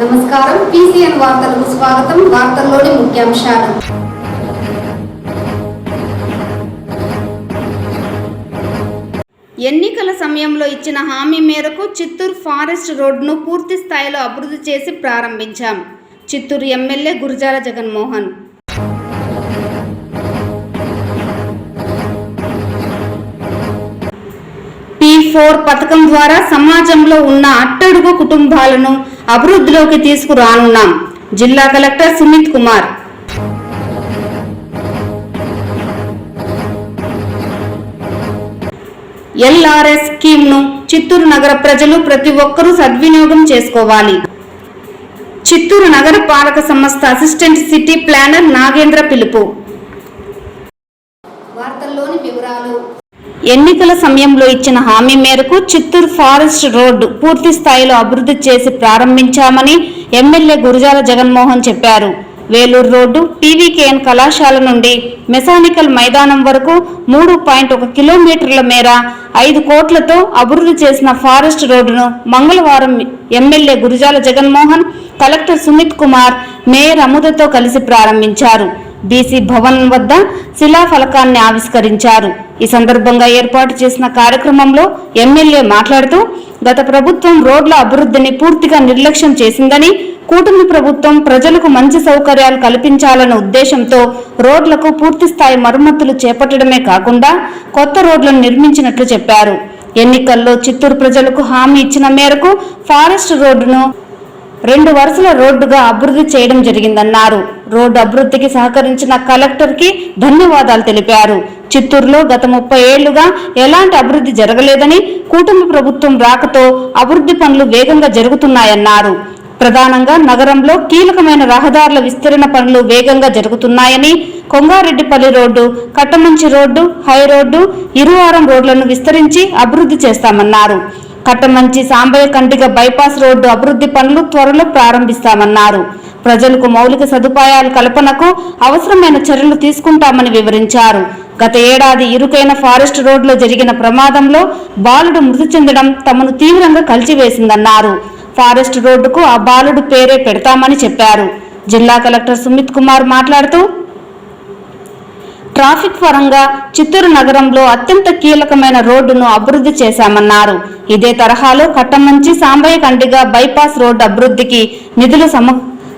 నమస్కారం పీసీఎన్ వార్తలకు స్వాగతం. వార్తల్లోని ముఖ్యాంశాలు. ఎన్నికల సమయంలో ఇచ్చిన హామీ మేరకు చిత్తూరు ఫారెస్ట్ రోడ్డును పూర్తి స్థాయిలో అభివృద్ధి చేసి ప్రారంభించాం. చిత్తూరు ఎమ్మెల్యే గురజాల జగన్మోహన్. P4 పథకం ద్వారా సమాజంలో ఉన్న అట్టడుగు కుటుంబాలను అభివృద్ధిలోకి తీసుకురానున్నాం. జిల్లా కలెక్టర్ సుమిత్ కుమార్. LRS స్కీమ్ను చిత్తూరు నగర ప్రజలు ప్రతి ఒక్కరూ సద్వినియోగం చేసుకోవాలి. చిత్తూరు నగర పాలక సంస్థ అసిస్టెంట్ సిటీ ప్లానర్ నాగేంద్ర పిలుపు. వార్తల్లోని వివరాలు. ఎన్నికల సమయంలో ఇచ్చిన హామీ మేరకు చిత్తూరు ఫారెస్ట్ రోడ్డు పూర్తి స్థాయిలో అభివృద్ధి చేసి ప్రారంభించామని ఎమ్మెల్యే గురజాల జగన్మోహన్ చెప్పారు. వేలూరు రోడ్డు TVKN కళాశాల నుండి మెకానికల్ మైదానం వరకు 3.1 కిలోమీటర్ల మేర 5 కోట్లతో అభివృద్ధి చేసిన ఫారెస్ట్ రోడ్డును మంగళవారం MLA Gurajala Jaganmohan, collector Sumit Kumar, mayor అముదతో కలిసి ప్రారంభించారు. BC భవన్ వద్ద శిలాఫలకాన్ని ఆవిష్కరించారు. ఈ సందర్భంగా ఏర్పాటు చేసిన కార్యక్రమంలో ఎమ్మెల్యే మాట్లాడుతూ, గత ప్రభుత్వం రోడ్ల అభివృద్ధిని పూర్తిగా నిర్లక్ష్యం చేసిందని, కూటమి ప్రభుత్వం ప్రజలకు మంచి సౌకర్యాలు కల్పించాలన్న ఉద్దేశంతో రోడ్లకు పూర్తిస్థాయి మరమ్మతులు చేపట్టడమే కాకుండా కొత్త రోడ్లను నిర్మించినట్లు చెప్పారు. ఎన్నికల్లో చిత్తూరు ప్రజలకు హామీ ఇచ్చిన మేరకు ఫారెస్ట్ రోడ్డును 2 వరుసల రోడ్డుగా అభివృద్ధి చేయడం జరిగిందన్నారు. రోడ్డు అభివృద్ధికి సహకరించిన కలెక్టర్కి ధన్యవాదాలు తెలిపారు. చిత్తూరులో గత 30 ఏళ్లుగా ఎలాంటి అభివృద్ధి జరగలేదని, కూటమి ప్రభుత్వం రాకతో అభివృద్ధి పనులు వేగంగా జరుగుతున్నాయన్నారు. ప్రధానంగా నగరంలో కీలకమైన రహదారుల విస్తరణ పనులు వేగంగా జరుగుతున్నాయని, Kongareddipalli road, Kattamanchi road, high road, Iruvaram రోడ్లను విస్తరించి అభివృద్ధి చేస్తామన్నారు. కట్టమంచి సాంబయ్య కంటిగ బైపాస్ రోడ్డు అభివృద్ధి పనులు త్వరలో ప్రారంభిస్తామన్నారు. ప్రజలకు మౌలిక సదుపాయాల కల్పనకు అవసరమైన చర్యలు తీసుకుంటామని వివరించారు. గత ఏడాది ఇరుకైన ఫారెస్ట్ రోడ్లో జరిగిన ప్రమాదంలో బాలుడు మృతి చెందడం తమను తీవ్రంగా కలిచివేసిందన్నారు. ఫారెస్ట్ రోడ్డుకు ఆ బాలుడు పేరే పెడతామని చెప్పారు. జిల్లా కలెక్టర్ సుమిత్ కుమార్ మాట్లాడుతూ, ట్రాఫిక్ పరంగా చిత్తూరు నగరంలో అత్యంత కీలకమైన రోడ్డును అభివృద్ధి చేశామన్నారు. ఇదే తరహాలో కట్టమంచి సాంబయ్య కంటిగ బైపాస్ రోడ్డు అభివృద్ధికి నిధులు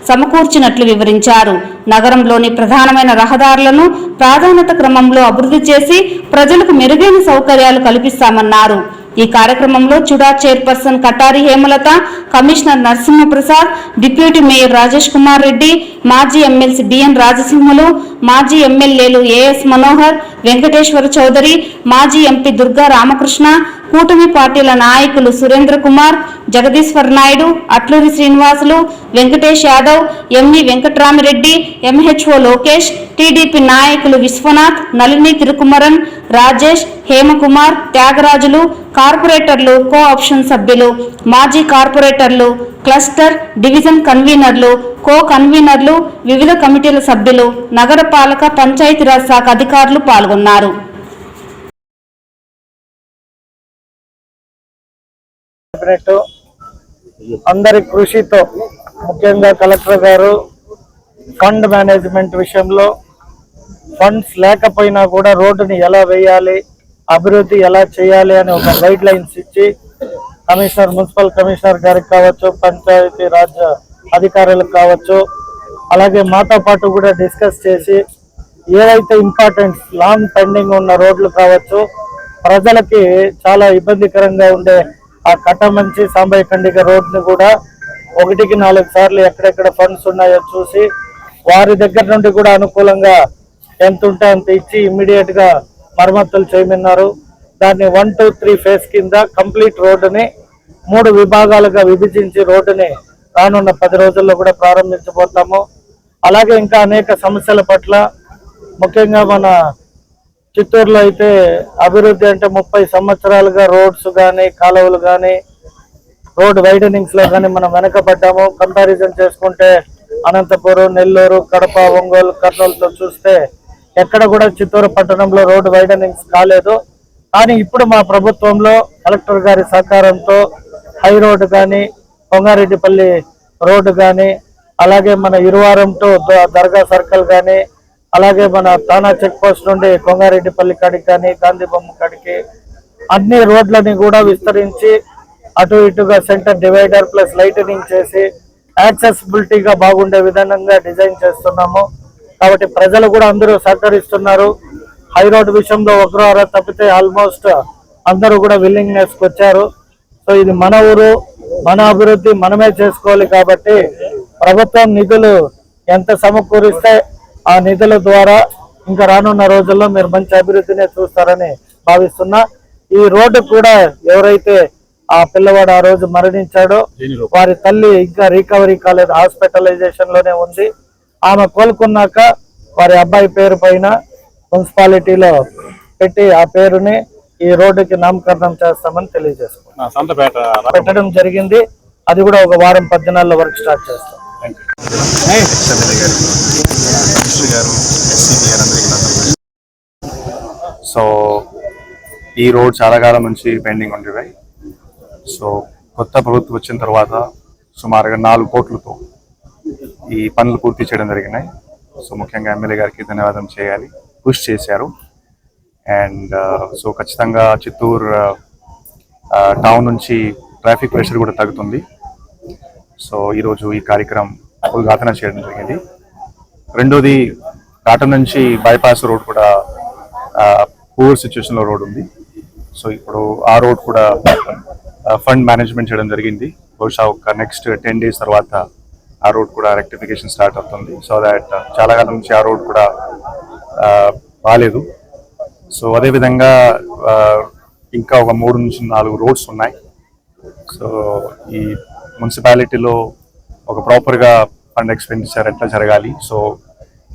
సమకూర్చినట్లు వివరించారు. నగరంలోని ప్రధానమైన రహదారులను ప్రాధాన్యత క్రమంలో అభివృద్ధి చేసి ప్రజలకు మెరుగైన సౌకర్యాలు కల్పిస్తామన్నారు. ఈ కార్యక్రమంలో CUDA chairperson Katari Hemalatha, commissioner Narasimhaprasad, deputy mayor Rajesh Kumar Reddy, మాజీ ఎమ్మెల్సీ BN రాజసింహులు, మాజీ ఎమ్మెల్యేలు AS మనోహర్, వెంకటేశ్వర చౌదరి, మాజీ MP దుర్గా రామకృష్ణ, కూటమి పార్టీల నాయకులు Surendra Kumar, Jagadishwar Naidu, Atluri Srinivasulu, Venkatesh Yadav, ME Venkatramireddy, MHO Lokesh, TDP నాయకులు విశ్వనాథ్, నళిని తిరుకుమరన్, రాజేష్, హేమకుమార్, త్యాగరాజులు, కార్పొరేటర్లు, కో ఆప్షన్ సభ్యులు, మాజీ కార్పొరేటర్లు, క్లస్టర్, డివిజన్ కన్వీనర్లు, కో కన్వీనర్లు, వివిధ కమిటీల సభ్యులు, నగరపాలక పంచాయతీరాజ్ శాఖ అధికారులు పాల్గొన్నారు. అందరి కృషితో ముఖ్యంగా కలెక్టర్ గారు ఫండ్ మేనేజ్మెంట్ విషయంలో ఫండ్స్ లేకపోయినా కూడా రోడ్డుని ఎలా వేయాలి, అభివృద్ధి ఎలా చేయాలి అని ఒక గైడ్ లైన్స్ ఇచ్చి మున్సిపల్ కమిషనర్ గారికి కావచ్చు, పంచాయతీ రాజ్ అధికారులకు కావచ్చు, అలాగే మాతో పాటు కూడా డిస్కస్ చేసి ఏవైతే ఇంపార్టెంట్ లాంగ్ పెండింగ్ ఉన్న రోడ్లు కావచ్చు, ప్రజలకి చాలా ఇబ్బందికరంగా ఉండే ఆ కట్టమంచి సాంబయ్య కండిగ రోడ్ని కూడా 1కి 4 సార్లు ఎక్కడెక్కడ ఫండ్స్ ఉన్నాయో చూసి వారి దగ్గర నుండి కూడా అనుకూలంగా ఎంత ఉంటే అంత ఇచ్చి ఇమ్మీడియట్ గా మరమ్మతులు చేయమన్నారు. దాన్ని 1, 2, 3 ఫేజ్ కింద కంప్లీట్ రోడ్డుని 3 విభాగాలుగా విభజించి రోడ్డుని రానున్న 10 రోజుల్లో కూడా ప్రారంభించబోతాము. అలాగే ఇంకా అనేక సమస్యల పట్ల ముఖ్యంగా మన చిత్తూరులో అయితే అభివృద్ధి అంటే 30 సంవత్సరాలుగా రోడ్స్ కానీ, కాలువలు కానీ, రోడ్ వైడనింగ్స్ లో కానీ మనం వెనకబడ్డాము. కంపారిజన్ చేసుకుంటే అనంతపురం, నెల్లూరు, కడప, ఒంగోలు, కర్నూలుతో చూస్తే ఎక్కడ కూడా చిత్తూరు పట్టణంలో రోడ్ వైడనింగ్స్ కాలేదు. కానీ ఇప్పుడు మా ప్రభుత్వంలో కలెక్టర్ గారి సహకారంతో హై రోడ్ కానీ, కొంగారెడ్డిపల్లి రోడ్డు కానీ, అలాగే మన ఇరువారం టు దర్గా సర్కిల్ కానీ, అలాగే మన తానా చెక్ పోస్ట్ నుండి కొంగారెడ్డిపల్లి కాడికి కానీ, గాంధీ బొమ్మ కాడికి అన్ని రోడ్లని కూడా విస్తరించి అటు ఇటుగా సెంటర్ డివైడర్ ప్లస్ లైటనింగ్ చేసి యాక్సెసిబిలిటీగా బాగుండే విధంగా డిజైన్ చేస్తున్నాము. కాబట్టి ప్రజలు కూడా అందరూ సహకరిస్తున్నారు. హై రోడ్ విషయంలో ఒకరు తప్పితే ఆల్మోస్ట్ అందరూ కూడా విల్లింగ్నెస్ వచ్చారు. సో ఇది మన ఊరు, మన అభివృద్ధి మనమే చేసుకోవాలి. కాబట్టి ప్రభుత్వం నిధులు ఎంత సమకూరిస్తే ఆ నిధుల ద్వారా ఇంకా రానున్న రోజుల్లో మీరు మంచి అభివృద్ధిని చూస్తారని భావిస్తున్నా. ఈ రోడ్డు కూడా ఎవరైతే ఆ పిల్లవాడు ఆ రోజు మరణించాడో వారి తల్లి ఇంకా రికవరీ కాలేదు, హాస్పిటలైజేషన్ లోనే ఉంది. ఆమె కోలుకున్నాక వారి అబ్బాయి పేరు పైన మున్సిపాలిటీలో పెట్టి ఆ పేరుని ఈ రోడ్డుకి నామకరణం చేస్తామని తెలియజేసుకున్నాం. పెట్టడం జరిగింది. అది కూడా ఒక వారం 10 దినాల్లో వర్క్ స్టార్ట్ చేస్తాం. సో ఈ రోడ్ చాలా కాలం నుంచి పెండింగ్ ఉండేవి. సో కొత్త ప్రభుత్వం వచ్చిన తర్వాత సుమారుగా 4 కోట్లతో ఈ పనులు పూర్తి చేయడం జరిగినాయి. సో ముఖ్యంగా ఎమ్మెల్యే గారికి ధన్యవాదం చేయాలి, కృషి చేశారు. అండ్ సో ఖచ్చితంగా చిత్తూరు టౌన్ నుంచి ట్రాఫిక్ ప్రెషర్ కూడా తగ్గుతుంది. సో ఈరోజు ఈ కార్యక్రమం ఉద్ఘాటన చేయడం జరిగింది. రెండోది ఘాటం నుంచి బైపాస్ రోడ్ కూడా పూర్ సిచ్యువేషన్లో రోడ్ ఉంది. సో ఇప్పుడు ఆ రోడ్ కూడా ఫండ్ మేనేజ్మెంట్ చేయడం జరిగింది. బహుశా ఒక నెక్స్ట్ 10 days తర్వాత ఆ రోడ్ కూడా రెక్టిఫికేషన్ స్టార్ట్ అవుతుంది. సో దాట్ చాలా కాలం నుంచి ఆ రోడ్ కూడా బాగాలేదు. సో అదేవిధంగా ఇంకా ఒక 3 నుంచి 4 రోడ్స్ ఉన్నాయి. సో ఈ మున్సిపాలిటీలో ఒక ప్రాపర్గా ఫండ్ ఎక్స్పెండిచర్ ఎట్లా జరగాలి, సో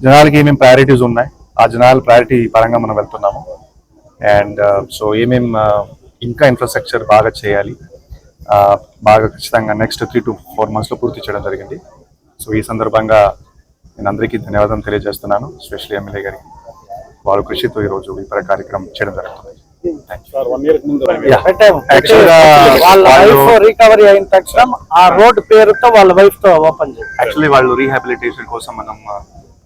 జనాలకి ఏమేమి ప్రయారిటీస్ ఉన్నాయి, ఆ జనాల ప్రయారిటీ పరంగా మనం వెళ్తున్నాము. అండ్ సో ఏమేమి ఇంకా ఇన్ఫ్రాస్ట్రక్చర్ బాగా చేయాలి, బాగా ఖచ్చితంగా నెక్స్ట్ 3 to 4 months పూర్తి చేయడం జరిగింది. సో ఈ సందర్భంగా నేను అందరికీ ధన్యవాదం తెలియజేస్తున్నాను, ఎస్పెషల్లీ ఎమ్మెల్యే గారికి. వాళ్ళ కృషితో ఈరోజు ఈ కార్యక్రమం చేయడం జరుగుతుంది. రికవరీ అయిన తక్షణం ఆ రోడ్ పేరుతో వాళ్ళ వైఫ్ తో ఓపెన్ చేయాలి. యాక్చువల్లీ వాళ్ళు రీహాబిలిటేషన్ కోసం మనం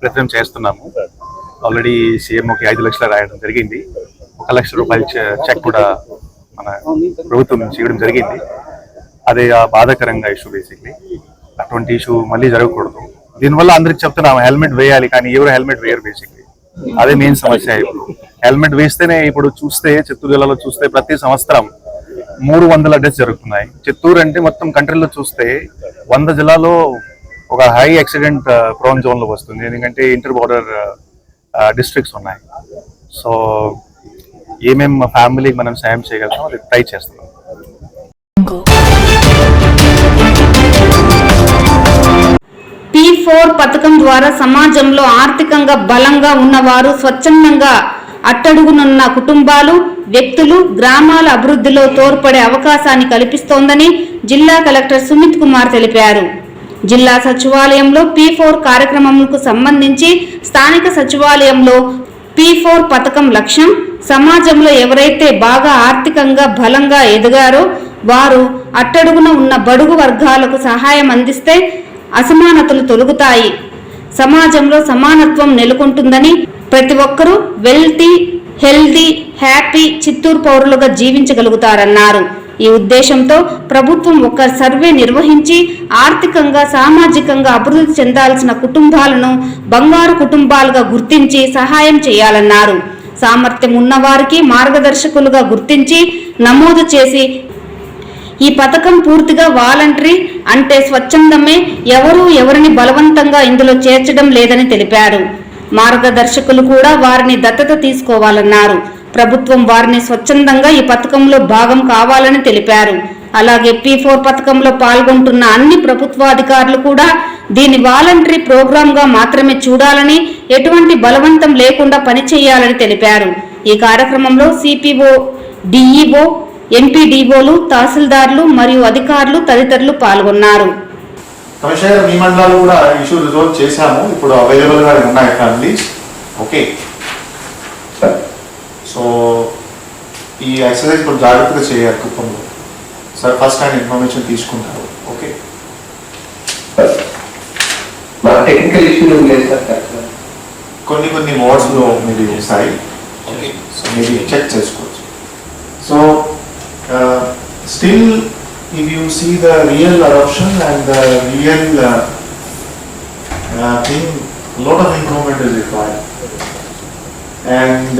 ప్రయత్నం చేస్తున్నాము. ఆల్రెడీ సీఎంఓకి 5 లక్షలు రాయడం జరిగింది. 1 లక్ష రూపాయల చెక్ కూడా మన ప్రభుత్వం నుంచి ఇవ్వడం జరిగింది. అదే బాధాకరంగా ఇష్యూ. బేసిక్లీ అటువంటి ఇష్యూ మళ్ళీ జరగకూడదు. దీనివల్ల అందరికి చెప్తున్నాము హెల్మెట్ వేయాలి, కానీ ఎవరు హెల్మెట్ వేయరు. బేసిక్లీ అదే మెయిన్ సమస్య. ఇప్పుడు హెల్మెట్ వేస్తేనే ఇప్పుడు చూస్తే చిత్తూరు జిల్లాలో చూస్తే ప్రతి సంవత్సరం 300 డెత్స్ జరుగుతున్నాయి. చిత్తూరు అంటే మొత్తం కంట్రీలో చూస్తే 100 జిల్లాలో ఒక హై యాక్సిడెంట్ ప్రోన్ జోన్ లో వస్తుంది. ఎందుకంటే ఇంటర్ బోర్డర్ డిస్ట్రిక్ట్స్ ఉన్నాయి. సో ఏమేం ఫ్యామిలీకి మనం సాయం చేయగలుగుతాం అది ట్రై చేస్తున్నాం. P4 పథకం ద్వారా సమాజంలో ఆర్థికంగా బలంగా ఉన్నవారు, స్వచ్ఛందంగా అట్టడుగునున్న కుటుంబాలు, వ్యక్తులు గ్రామాల అభివృద్ధిలో తోడ్పడే అవకాశాన్ని కల్పిస్తోందని జిల్లా కలెక్టర్ సుమిత్ కుమార్ తెలిపారు. జిల్లా సచివాలయంలో P4 కార్యక్రమంకు సంబంధించి స్థానిక సచివాలయంలో P4 పథకం లక్ష్యం సమాజంలో ఎవరైతే బాగా ఆర్థికంగా బలంగా ఎదిగారో వారు అట్టడుగున ఉన్న బడుగు వర్గాలకు సహాయం అందిస్తే అసమానతలు తొలగుతాయి, సమాజంలో సమానత్వం నెలకొంటుందని, ప్రతి ఒక్కరూ వెల్తీ, హెల్తీ, హ్యాపీ చిత్తూరు పౌరులుగా జీవించగలుగుతారన్నారు. ఈ ఉద్దేశంతో ప్రభుత్వం ఒక సర్వే నిర్వహించి ఆర్థికంగా సామాజికంగా అభివృద్ధి చెందాల్సిన కుటుంబాలను బంగారు కుటుంబాలుగా గుర్తించి సహాయం చేయాలన్నారు. సామర్థ్యం ఉన్నవారికి మార్గదర్శకులుగా గుర్తించి నమోదు చేసి ఈ పథకం పూర్తిగా వాలంటరీ అంటే స్వచ్ఛందమే, ఎవరిని బలవంతంగా ఇందులో చేర్చడం లేదని తెలిపారు. మార్గదర్శకులు కూడా వారిని దత్తత తీసుకోవాలన్నారు. ప్రభుత్వం వారిని స్వచ్ఛందంగా ఈ పథకంలో భాగం కావాలని తెలిపారు. అలాగే P4 పథకంలో పాల్గొంటున్న అన్ని ప్రభుత్వాధికారులు కూడా దీని వాలంటరీ ప్రోగ్రాంగా మాత్రమే చూడాలని, ఎటువంటి బలవంతం లేకుండా పనిచేయాలని తెలిపారు. ఈ కార్యక్రమంలో సిపిఓ, డిఈఓ, ఎంపీడీఓలు, తహసీల్దార్లు మరియు అధికారులు తదితరులు పాల్గొన్నారు. కమిషనర్ మీ మండలాలు కూడా ఇష్యూ రిజాల్వ్ చేశాము. ఇప్పుడు అవైలబుల్ గా ఉన్నాయి ఫ్యామిలీస్. ఓకే, సో ఈ ఎక్సర్సైజ్ ఇప్పుడు జాగ్రత్తగా చేయాలి. కుప్పంలో సార్ ఫస్ట్ హ్యాండ్ ఇన్ఫర్మేషన్ తీసుకుంటారు. ఓకే. మా టెక్నికల్ ఇష్యూ లేదు సార్. కొన్ని మోడ్స్ లో మీరు వస్తాయి, సో మీరు చెక్ చేసుకోవచ్చు. So still if you see the real adoption and the real thing, lot of improvement is required, and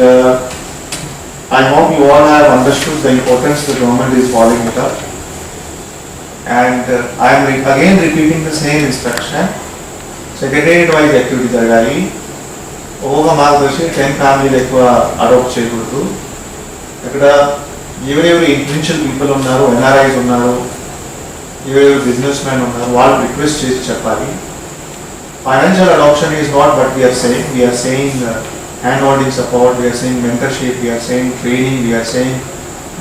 I hope you all have understood the importance the government is following it up, and I am again repeating the same instruction. Secretariat wise activity జరగాలి. ఒక్కొక్క మార్గదర్శి 10 ఫ్యామిలీలు ఎక్కువ adapt చేయకూడదు. ఇక్కడ ఎవరెవరు influential people ఉన్నారు, NRIs ఉన్నారు, ఎవరెవరు బిజినెస్ మ్యాన్ ఉన్నారు, వాళ్ళు రిక్వెస్ట్ చేసి చెప్పాలి. Financial adoption is not but we're saying hand holding support, we're saying mentorship, we're saying training, we're saying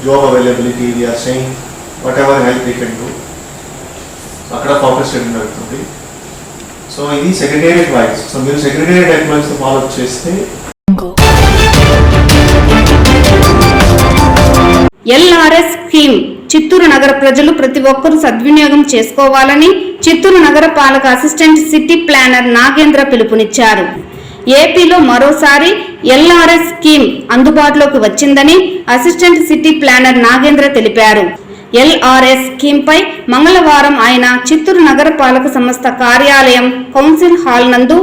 job availability, we're saying whatever help we can do. అక్కడ focus చేయడం జరుగుతుంది. So ఇది secretariat wise. So మీరు secretariat ఎంప్లాయీస్తో follow up చేస్తే LRS scheme Chittoor నగర ప్రజలు ప్రతి ఒక్కరూ సద్వినియోగం చేసుకోవాలని చిత్తూరు నగర పాలక అసిస్టెంట్ సిటీ ప్లానర్ నాగేంద్ర పిలుపునిచ్చారు. ఏపీలో మరోసారి ఎల్ఆర్ఎస్ స్కీమ్ అందుబాటులోకి వచ్చిందని అసిస్టెంట్ సిటీ ప్లానర్ నాగేంద్ర తెలిపారు. ఎల్ఆర్ఎస్ స్కీమ్ పై మంగళవారం ఆయన చిత్తూరు నగర పాలక సంస్థ కార్యాలయం కౌన్సిల్ హాల్ నందు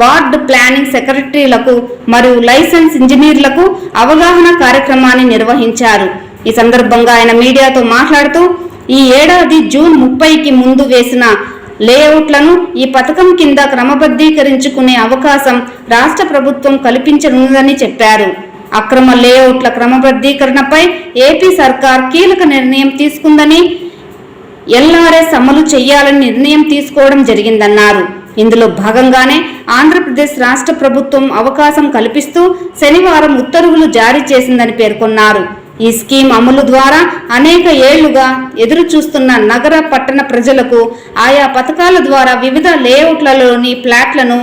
వార్డు ప్లానింగ్ సెక్రటరీలకు మరియు లైసెన్స్ ఇంజనీర్లకు అవగాహన కార్యక్రమాన్ని నిర్వహించారు. ఈ సందర్భంగా ఆయన మీడియాతో మాట్లాడుతూ ఈ ఏడాది జూన్ 30కి ముందు వేసిన లేఅవుట్లను ఈ పథకం కింద క్రమబద్ధీకరించుకునే అవకాశం రాష్ట్ర ప్రభుత్వం కల్పించనుందని చెప్పారు. అక్రమ లేఅవుట్ల క్రమబద్ధీకరణపై ఏపీ సర్కార్ కీలక నిర్ణయం తీసుకుందని, ఎల్ఆర్ఎస్ అమలు చేయాలని నిర్ణయం తీసుకోవడం జరిగిందన్నారు. ఇందులో భాగంగానే ఆంధ్రప్రదేశ్ రాష్ట్ర ప్రభుత్వం అవకాశం కల్పిస్తూ శనివారం ఉత్తర్వులు జారీ చేసిందని పేర్కొన్నారు. ఈ స్కీమ్ అమలు ద్వారా అనేక ఏళ్లుగా ఎదురు చూస్తున్న నగర పట్టణ ప్రజలకు ఆయా పథకాల ద్వారా వివిధ లేఅవుట్లలోని ఫ్లాట్లను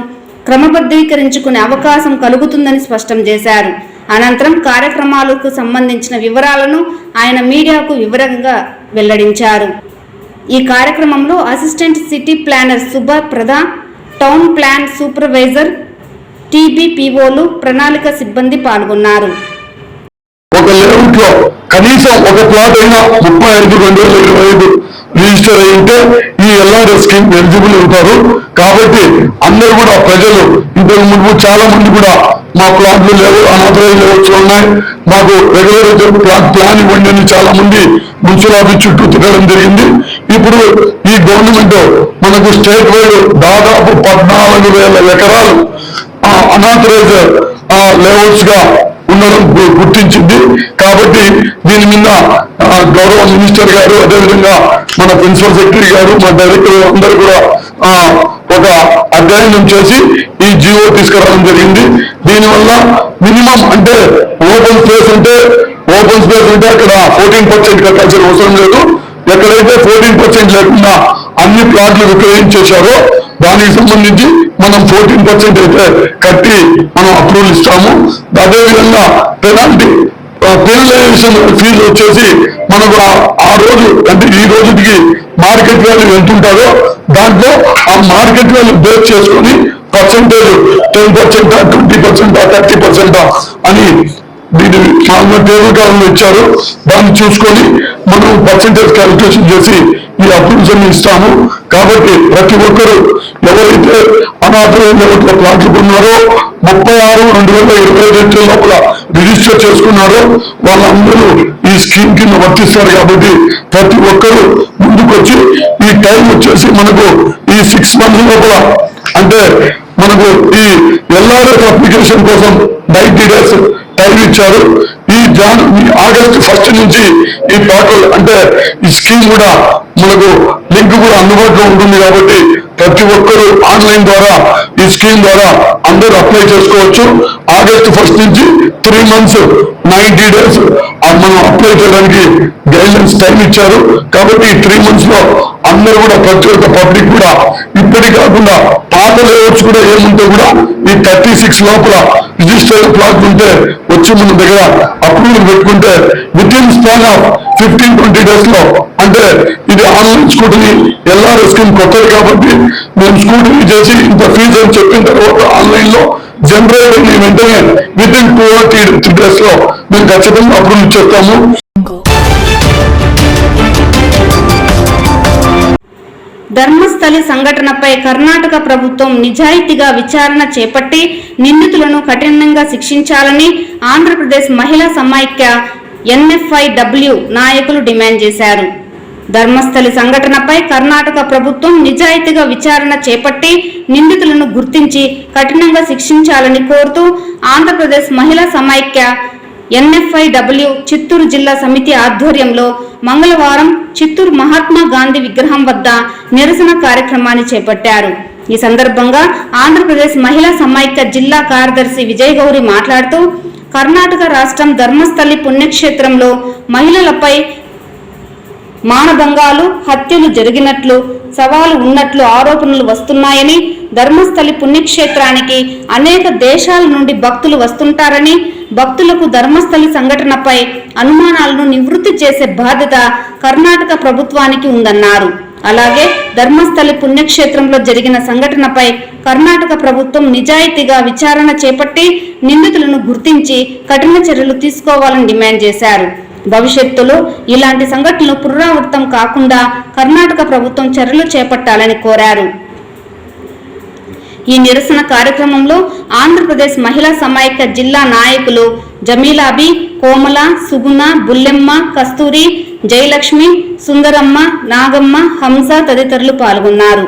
క్రమబద్ధీకరించుకునే అవకాశం కలుగుతుందని స్పష్టం చేశారు. అనంతరం కార్యక్రమాలకు సంబంధించిన వివరాలను ఆయన మీడియాకు వివరంగా వెల్లడించారు. ఈ కార్యక్రమంలో assistant city planner Subhaprada, town plan supervisor, టీబీపీఓలు, ప్రణాళిక సిబ్బంది పాల్గొన్నారు. ఒక లేఅవుట్ లో కనీసం ఒక ప్లాట్ అయినా 35,2025 రిజిస్టర్ అయి ఉంటే ఈ ఎల్ఆర్ఎస్ స్కీమ్ ఎలిజిబుల్ అవుతారు. కాబట్టి అందరూ కూడా ప్రజలు ఇంతకు ముందు చాలా మంది కూడా మా ప్లాట్లు లేవు, అనాథరైజ్ లేవచ్చు ఉన్నాయి, మాకు రెగ్యులర్ ప్లాన్ ఇవ్వండి అని చాలా మంది మున్సిపల్ ఆఫీస్ చుట్టూ తిరగడం జరిగింది. ఇప్పుడు ఈ గవర్నమెంట్ మనకు స్టేట్ వైడ్ దాదాపు 14,000 ఎకరాలు అనాథరైజ్ లేఅవుట్స్ గా ఉండడం గుర్తించింది. కాబట్టి దీని మీద గౌరవ మినిస్టర్ గారు, అదేవిధంగా మన ప్రిన్సిపల్ సెక్రటరీ గారు, మా డైరెక్టర్ అందరూ కూడా ఒక అధ్యయనం చేసి ఈ జీవో తీసుకురావడం జరిగింది. దీనివల్ల మినిమం అంటే ఓపెన్ స్పేస్ అంటే అక్కడ 14% కట్టాల్సిన అవసరం లేదు. ఎక్కడైతే 14% లేకుండా అన్ని ప్లాట్లు విక్రయించేశారో దానికి సంబంధించి మనం 14% అయితే కట్టి మనం అప్రూవల్ ఇస్తాము. అదేవిధంగా పెనలైజేషన్ ఫీజు వచ్చేసి మనకు ఆ రోజు అంటే ఈ రోజుకి మార్కెట్ వాల్యూ ఎంత ఉంటుందో దాంట్లో ఆ మార్కెట్ వాల్యూ బేస్ చేసుకొని పర్సెంటేజ్ 10%, 20%, 30% అని దీని టేబుల్ కాలంలో ఇచ్చారు. దాన్ని చూసుకొని మనం పర్సెంటేజ్ క్యాలిక్యులేషన్ చేసి ఈ అప్రూవల్స్ అన్ని ఇస్తాము. కాబట్టి ప్రతి ఒక్కరూ ఎవరైతే అనాథరైజ్ ప్లాట్లు కొన్నారో 36/2022 లోపల రిజిస్టర్ చేసుకున్నారో వాళ్ళందరూ ఈ స్కీమ్ కింద వర్తిస్తారు. కాబట్టి ప్రతి ఒక్కరూ ముందుకొచ్చి ఈ టైం వచ్చేసి మనకు ఈ 6 months లోపల అంటే మనకు ఈ ఎల్ఆర్ఎస్ అప్లికేషన్ కోసం 90 days టైం ఇచ్చారు. ఈ ఆగస్టు 1 నుంచి ఈ పోర్టల్ అంటే ఈ స్కీమ్ కూడా మనకు లింక్ కూడా అందుబాటులో ఉంటుంది. కాబట్టి ప్రతి ఒక్కరూ ఆన్లైన్ ద్వారా ఈ స్కీమ్ ద్వారా అందరూ అప్లై చేసుకోవచ్చు. ఆగస్టు 1 నుంచి 3 months 90 days మనం అప్లై చేయడానికి గైడ్లైన్స్ టైం ఇచ్చారు. కాబట్టి ఈ 3 months లో అందరూ కూడా ప్రతి ఒక్క పబ్లిక్ కూడా ఇప్పటి కాకుండా పాత లేఅవుట్స్ కూడా ఏముంటే కూడా ఈ 36 లోపల రిజిస్టర్డ్ ప్లాట్లు ఉంటే వచ్చి మన దగ్గర అప్రూవల్ పెట్టుకుంటే with in span of 15-20 days లో, అంటే ఇది ఆన్లైన్ స్కూటీ ఎల్ఆర్ స్కీమ్ కొత్తది కాబట్టి మేము స్కూటీ చేసి ఇంత ఫీజు అని చెప్పిన తర్వాత ఆన్లైన్ లో జనరేట్ అయిన వెంటనే వితిన్ 2 or 3 days లో మేము ఖచ్చితంగా అప్రూవ్ ఇచ్చేస్తాము. ధర్మస్థలి సంఘటనపై కర్ణాటక ప్రభుత్వం నిజాయితీగా విచారణ చేపట్టి నిందితులను కఠినంగా శిక్షించాలని ఆంధ్రప్రదేశ్ మహిళా సమైక్య NFIW నాయకులు డిమాండ్ చేశారు. ధర్మస్థలి సంఘటనపై కర్ణాటక ప్రభుత్వం నిజాయితీగా విచారణ చేపట్టి నిందితులను గుర్తించి కఠినంగా శిక్షించాలని కోరుతూ ఆంధ్రప్రదేశ్ మహిళా సమైక్య NFIW చిత్తూరు జిల్లా సమితి ఆధ్వర్యంలో మంగళవారం చిత్తూరు మహాత్మా గాంధీ విగ్రహం వద్ద నిరసన కార్యక్రమాన్ని చేపట్టారు. ఈ సందర్భంగా ఆంధ్రప్రదేశ్ మహిళా సమైక్య జిల్లా కార్యదర్శి విజయగౌరి మాట్లాడుతూ కర్ణాటక రాష్ట్రం ధర్మస్థలి పుణ్యక్షేత్రంలో మహిళలపై మానభంగాలు, హత్యలు జరిగినట్లు, సవాలు ఉన్నట్లు ఆరోపణలు వస్తున్నాయని, ధర్మస్థలి పుణ్యక్షేత్రానికి అనేక దేశాల నుండి భక్తులు వస్తుంటారని, భక్తులకు ధర్మస్థలి సంఘటనపై అనుమానాలను నివృత్తి చేసే బాధ్యత కర్ణాటక ప్రభుత్వానికి ఉందన్నారు. అలాగే ధర్మస్థలి పుణ్యక్షేత్రంలో జరిగిన సంఘటనపై కర్ణాటక ప్రభుత్వం నిజాయితీగా విచారణ చేపట్టి నిందితులను గుర్తించి కఠిన చర్యలు తీసుకోవాలని డిమాండ్ చేశారు. భవిష్యత్తులో ఇలాంటి సంఘటనలు పునరావృతం కాకుండా కర్ణాటక ప్రభుత్వం చర్యలు చేపట్టాలని కోరారు. ఈ నిరసన కార్యక్రమంలో ఆంధ్రప్రదేశ్ మహిళా సమైక్య జిల్లా నాయకులు జమీలాబి, కోమల, సుగుణ, బుల్లెమ్మ, కస్తూరి, జయలక్ష్మి, సుందరమ్మ, నాగమ్మ, హంస తదితరులు పాల్గొన్నారు.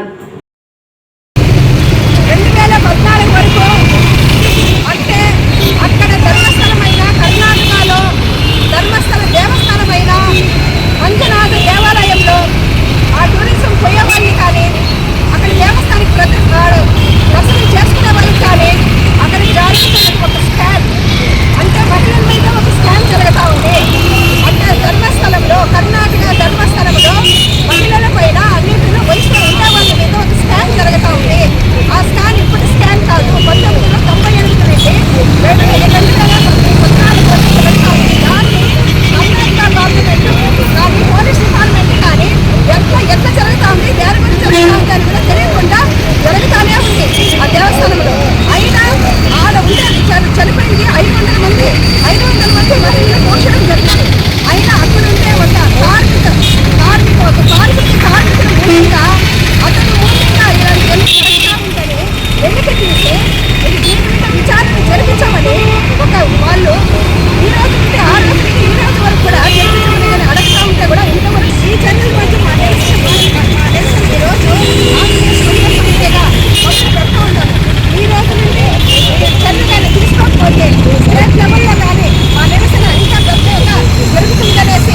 2014 వరకు అంటే అక్కడ ధర్మస్థలమైన కర్ణాటకలో ధర్మస్థల దేవస్థానమైన మంజునాథ దేవాలయంలో ఆ టూరిజం పోయేవాళ్ళని కానీ అక్కడ దేవస్థానికి దర్శనం చేసుకునే వాళ్ళకి కానీ అక్కడికి రాజకీయ ఒక స్కామ్ అంటే మహిళల మీద ఒక స్కామ్ జరుగుతూ ఉంది. అంటే ధర్మస్థలంలో కర్ణాటక ధర్మస్థలంలో మహిళల పైన అన్నింటిలో వయసులో ఉండే వాళ్ళ మీద ఒక స్కామ్ జరుగుతూ ఉంది. ఆ స్కామ్ ఇప్పుడు స్కామ్ కాదు, 1998 నుండి 2014 వరకు జరుగుతూ ఉంది. దాన్ని కర్ణాటక గవర్నమెంట్ కానీ పోలీస్ డిపార్ట్మెంట్ కానీ ఎట్లా జరుగుతూ ఉంది, దేని గురించి జరుగుతూ ఉంది అని కూడా తెలియకుండా జరుగుతూనే ఉంది ఆ దేవస్థానంలో. అయినా ఆడ ఉండే చనిపోయింది 500 మంది మహిళలు పోషడం జరిగింది. అయినా అక్కడ ఉండే ఒక కార్మికుడు మూలంగా అతను మూలంగా ఇలాంటి ఎన్ని జరుగుతూ ఉందని వెనక్కి తీసి ఇది దీని మీద విచారణ జరిపించామని ఒక వాళ్ళు ఈ రోజు నుండి ఆ రోజు నుండి ఈ రోజు వరకు కూడా జరిపించమని కానీ అడుగుతూ ఉంటే కూడా ఇంతవరకు ఈ చర్యల గురించి మా దేశం ఈరోజు ఆంధ్రప్రదేశ్గా మొదలు పెడుతూ ఉంటారు. ఈ రోజు నుండి చర్యలు కానీ తీసుకోకపోతే స్టేట్ లెవెల్లో కానీ మా నిరసన ఇంకా పెద్దగా జరుగుతుందనేసి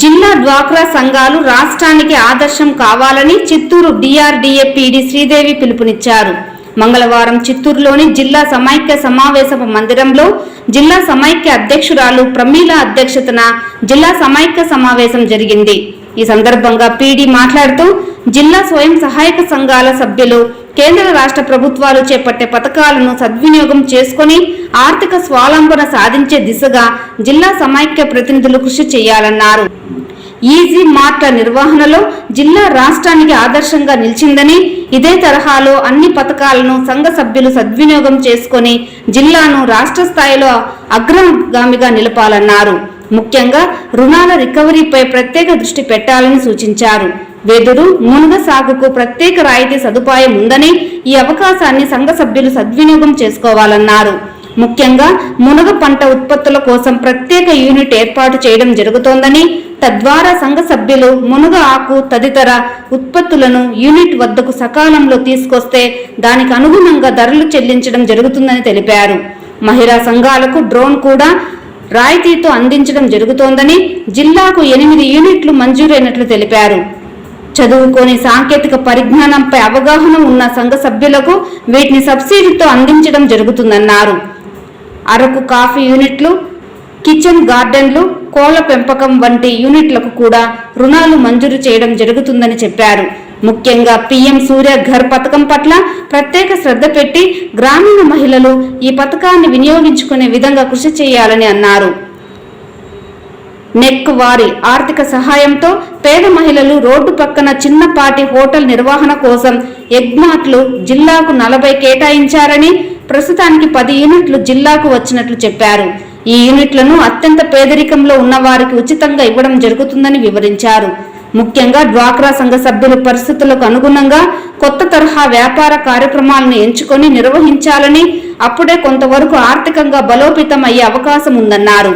జిల్లా డ్వాక్రా సంఘాలు రాష్ట్రానికి ఆదర్శం కావాలని చిత్తూరు DRDA PD శ్రీదేవి పిలుపునిచ్చారు. మంగళవారం చిత్తూరులోని జిల్లా సమైక్య సమావేశ మందిరంలో జిల్లా సమైక్య అధ్యక్షురాలు ప్రమీల అధ్యక్షతన జిల్లా సమైక్య సమావేశం జరిగింది. ఈ సందర్భంగా PD మాట్లాడుతూ జిల్లా స్వయం సహాయక సంఘాల సభ్యులు కేంద్ర రాష్ట్ర ప్రభుత్వాలు చేపట్టే పథకాలను సద్వినియోగం చేసుకుని ఆర్థిక స్వావలంబన సాధించే దిశగా జిల్లా సమైక్య ప్రతినిధులు కృషి చేయాలన్నారు. ఈజీ మార్ట్ల నిర్వహణలో జిల్లా రాష్ట్రానికి ఆదర్శంగా నిలిచిందని, ఇదే తరహాలో అన్ని పథకాలను సంఘ సభ్యులు సద్వినియోగం చేసుకుని జిల్లాను రాష్ట్ర స్థాయిలో అగ్రగామిగా నిలపాలన్నారు. ముఖ్యంగా రుణాల రికవరీపై ప్రత్యేక దృష్టి పెట్టాలని సూచించారు. వెదురు, మునగ సాగుకు ప్రత్యేక రాయితీ సదుపాయం ఉందని, ఈ అవకాశాన్ని సంఘ సభ్యులు సద్వినియోగం చేసుకోవాలన్నారు. ముఖ్యంగా మునగ పంట ఉత్పత్తుల కోసం ప్రత్యేక యూనిట్ ఏర్పాటు చేయడం జరుగుతోందని, తద్వారా సంఘ సభ్యులు మునగ ఆకు తదితర ఉత్పత్తులను యూనిట్ వద్దకు సకాలంలో తీసుకొస్తే దానికి అనుగుణంగా ధరలు చెల్లించడం జరుగుతుందని తెలిపారు. మహిళా సంఘాలకు డ్రోన్ కూడా రాయితీతో అందించడం జరుగుతోందని, జిల్లాకు 8 యూనిట్లు మంజూరైనట్లు తెలిపారు. చదువుకోని సాంకేతిక పరిజ్ఞానంపై అవగాహన ఉన్న సంఘ సభ్యులకు వీటిని సబ్సిడీతో అందించడం జరుగుతుందన్నారు. అరకు కాఫీ యూనిట్లు, కిచెన్ గార్డెన్లు, కోళ్ల పెంపకం వంటి యూనిట్లకు కూడా రుణాలు మంజూరు చేయడం జరుగుతుందని చెప్పారు. ముఖ్యంగా పీఎం సూర్య ఘర్ పథకం పట్ల ప్రత్యేక శ్రద్ధ పెట్టి గ్రామీణ మహిళలు ఈ పథకాన్ని వినియోగించుకునే విధంగా కృషి చేయాలని అన్నారు. నెక్ వారి ఆర్థిక సహాయంతో పేద మహిళలు రోడ్డు పక్కన చిన్నపాటి హోటల్ నిర్వహణ కోసం ఎగ్మార్ట్లు జిల్లాకు 40 కేటాయించారని, ప్రస్తుతానికి 10 యూనిట్లు జిల్లాకు వచ్చినట్లు చెప్పారు. ఈ యూనిట్లను అత్యంత పేదరికంలో ఉన్న వారికి ఉచితంగా ఇవ్వడం జరుగుతుందని వివరించారు. ముఖ్యంగా డ్వాక్రా సంఘ సభ్యుల పరిస్థితులకు అనుగుణంగా కొత్త తరహా వ్యాపార కార్యక్రమాలను ఎంచుకొని నిర్వహించాలని, అప్పుడే కొంతవరకు ఆర్థికంగా బలోపేతం అయ్యే అవకాశం ఉందన్నారు.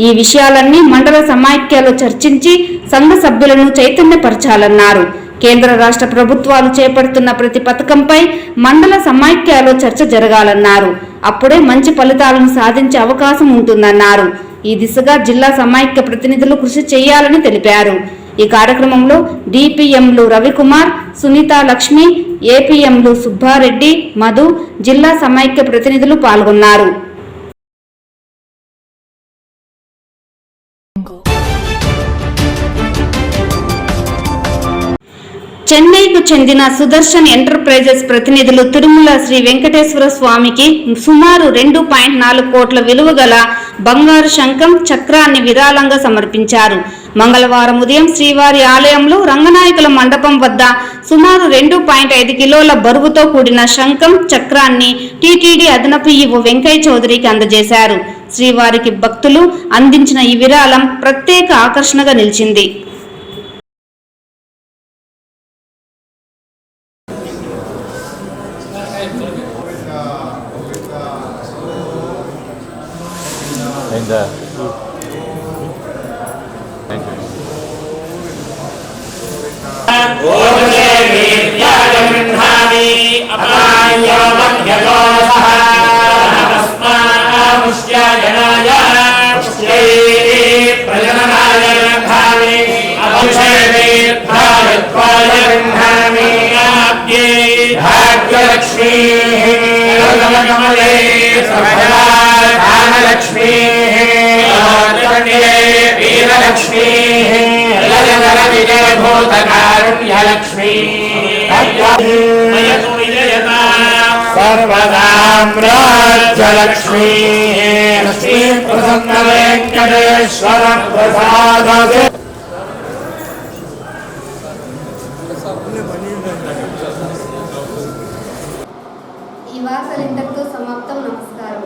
ఈ విషయాలన్నీ మండల సమాఖ్యలో చర్చించి సంఘ సభ్యులను చైతన్యపరచాలన్నారు. కేంద్ర రాష్ట్ర ప్రభుత్వాలు చేపడుతున్న ప్రతి పథకంపై మండల సమాఖ్యలో చర్చ జరగాలన్నారు. అప్పుడే మంచి ఫలితాలను సాధించే అవకాశం ఉంటుందన్నారు. ఈ దిశగా జిల్లా సమాఖ్య ప్రతినిధులు కృషి చేయాలని తెలిపారు. ఈ కార్యక్రమంలో డిపిఎంలు రవికుమార్, సునీత లక్ష్మి, ఏపీఎంలు సుబ్బారెడ్డి, మధు, జిల్లా సమాఖ్య ప్రతినిధులు పాల్గొన్నారు. చెన్నైకు చెందిన సుదర్శన్ ఎంటర్ప్రైజెస్ ప్రతినిధులు తిరుమల శ్రీ వెంకటేశ్వర స్వామికి సుమారు 2.4 కోట్ల విలువ గల బంగారు శంఖం, చక్రాన్ని విరాళంగా సమర్పించారు. మంగళవారం ఉదయం శ్రీవారి ఆలయంలో రంగనాయకుల మండపం వద్ద సుమారు 2.5 కిలోల బరువుతో కూడిన శంఖం, చక్రాన్ని టీటీడీ అదనపు ఈవో వెంకయ్య చౌదరికి అందజేశారు. శ్రీవారికి భక్తులు అందించిన ఈ విరాళం ప్రత్యేక ఆకర్షణగా నిలిచింది. सर्वदाम्राज्यलक्ष्मी लक्ष्मी प्रसन्न वेंकटेश्वर प्रसाद. ఈ వార్తలు ఇంతటితో సమాప్తం. నమస్కారం.